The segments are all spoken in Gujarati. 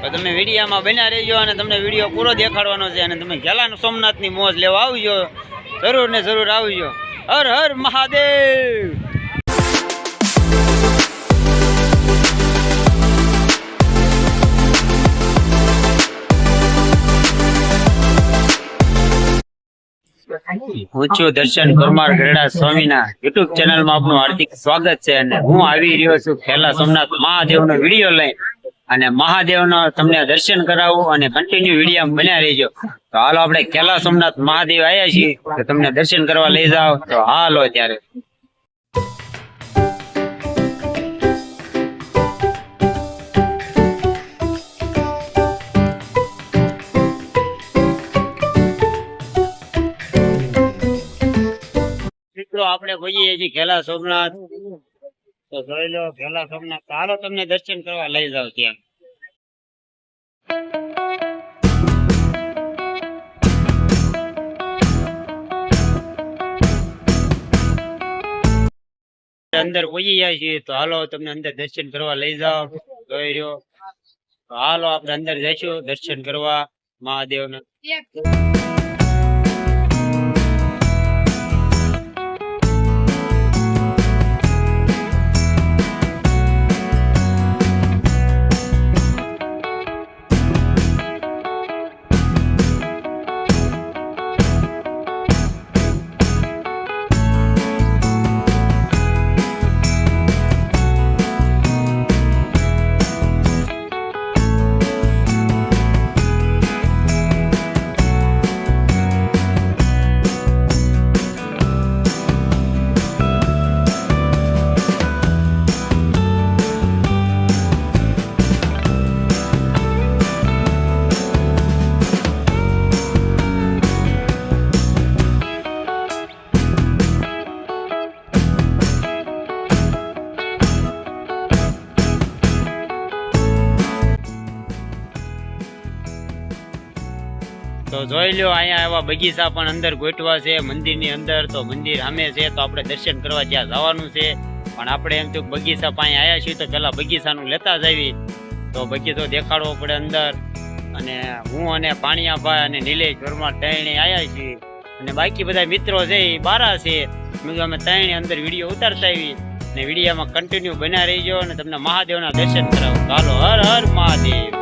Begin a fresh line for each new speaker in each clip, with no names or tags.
તો તમે વિડીયોમાં બન્યા રહેજો અને તમને વિડીયો પૂરો દેખાડવાનો છે અને તમે ખેલા સોમનાથની મોજ લેવા આવજો, જરૂર ને જરૂર આવજો. હર હર મહાદેવ. હું છું દર્શન પરમાર ગરડા સ્વામીના યુટ્યુબ ચેનલમાં આપનું હાર્દિક સ્વાગત છે. અને હું આવી રહ્યો છું ખેલા સોમનાથ મહાદેવનો વિડીયો લઈ અને મહાદેવનો તમને દર્શન કરાવું અને કન્ટિન્યુ વિડીયો બન્યા રહેજો. તો હાલો આપણે ખેલા સોમનાથ મહાદેવ આવ્યા છીએ, તો તમને દર્શન કરવા લઈ જાઓ. તો હાલો ત્યારે. મિત્રો આપણે જોઈએ છીએ ખેલા સોમનાથ, તો જોઈ લો ખેલા સોમનાથ. હાલો તમને દર્શન કરવા લઈ જાવ ત્યાં. અંદર પહોંચી જાય છે, તો હાલો તમને અંદર દર્શન કરવા લઈ જાવ. જોઈ રહ્યો, તો હાલો આપણે અંદર જઈશું દર્શન કરવા મહાદેવના. તો જોઈ લો અહીંયા એવા બગીચા પણ અંદર ગોઠવા છે મંદિરની અંદર. તો મંદિર સામે છે, તો આપણે દર્શન કરવા ત્યાં જવાનું છે. પણ આપણે એમ તો બગીચા પાસે આવ્યા છીએ, તો પેલા બગીચાનું લેતા જવી. તો બગીચો દેખાડવો પડે અંદર. અને હું અને પાણીયાભાઈ અને નિલેશ વર્મા ત્રણે આવ્યા છીએ, અને બાકી બધા મિત્રો છે એ બારા છે. અમે ત્રણે અંદર વિડીયો ઉતારતા આવી અને વિડીયોમાં કન્ટિન્યુ બન્યા રહીજો અને તમને મહાદેવના દર્શન કરાવો. ચાલો હર હર મહાદેવ.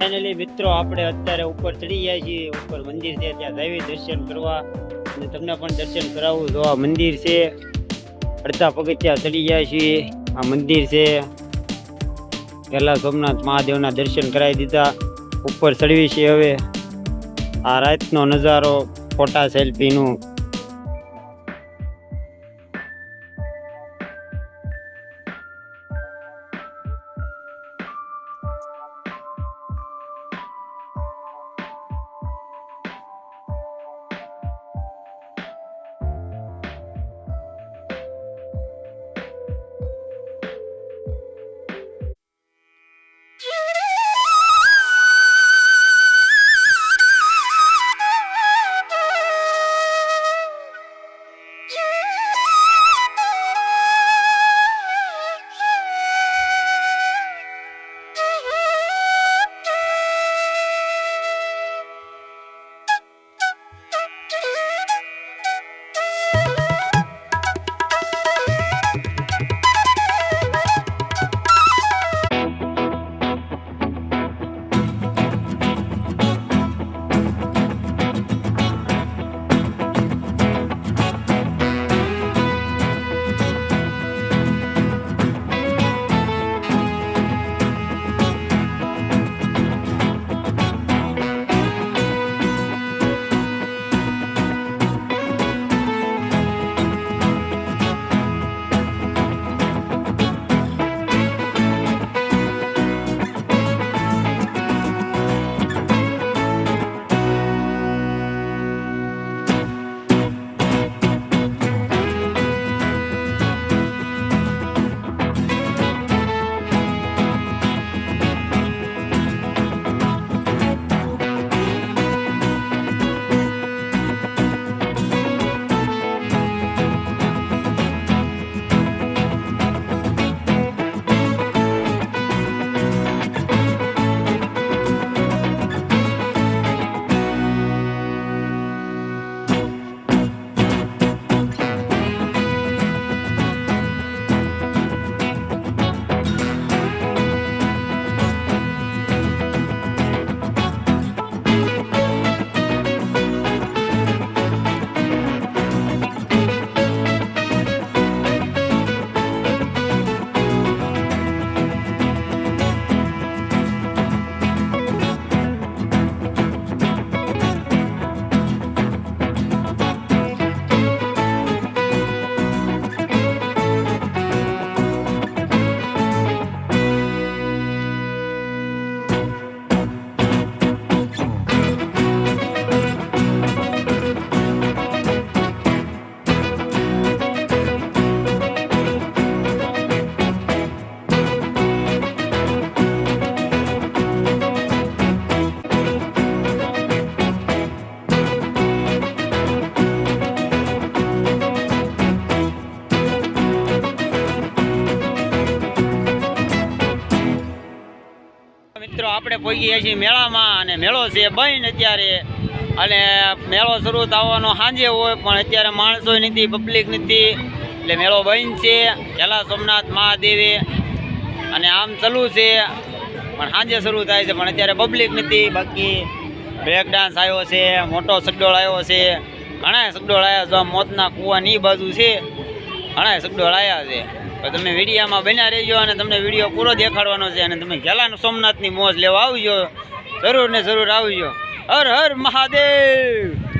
ફાઇનલી મિત્રો આપણે અત્યારે ઉપર ચડી જાય છીએ. ઉપર મંદિર છે, ત્યાં જઈએ દર્શન કરવા અને તમને પણ દર્શન કરાવું. જો આ મંદિર છે, અડધા પગથિયા ચડી જાય છીએ. આ મંદિર છે, ખેલા સોમનાથ મહાદેવના દર્શન કરાવી દીધા. ઉપર ચડવી છે હવે. આ રાતનો નજારો, ફોટા સેલ્ફીનું પહોંચી ગયા છીએ મેળામાં અને મેળો છે બંધ અત્યારે અને મેળો શરૂ થવાનો સાંજે હોય પણ અત્યારે માણસો નથી પબ્લિક નથી એટલે મેળો બંધ છે ખેલા સોમનાથ મહાદેવે અને આમ ચાલુ છે પણ સાંજે શરૂ થાય છે પણ અત્યારે પબ્લિક નથી બાકી બ્રેક ડાન્સ આવ્યો છે મોટો સગડોળ આવ્યો છે ઘણા સગડોળ આવ્યા છે મોતના કૂવાની બાજુ છે ઘણા સગડોળ આવ્યા છે તો તમે વિડીયોમાં બન્યા રહેજો અને તમને વિડીયો પૂરો દેખાડવાનો છે અને તમે ખેલા સોમનાથની મોજ લેવા આવજો જરૂર ને જરૂર આવજો હર હર મહાદેવ।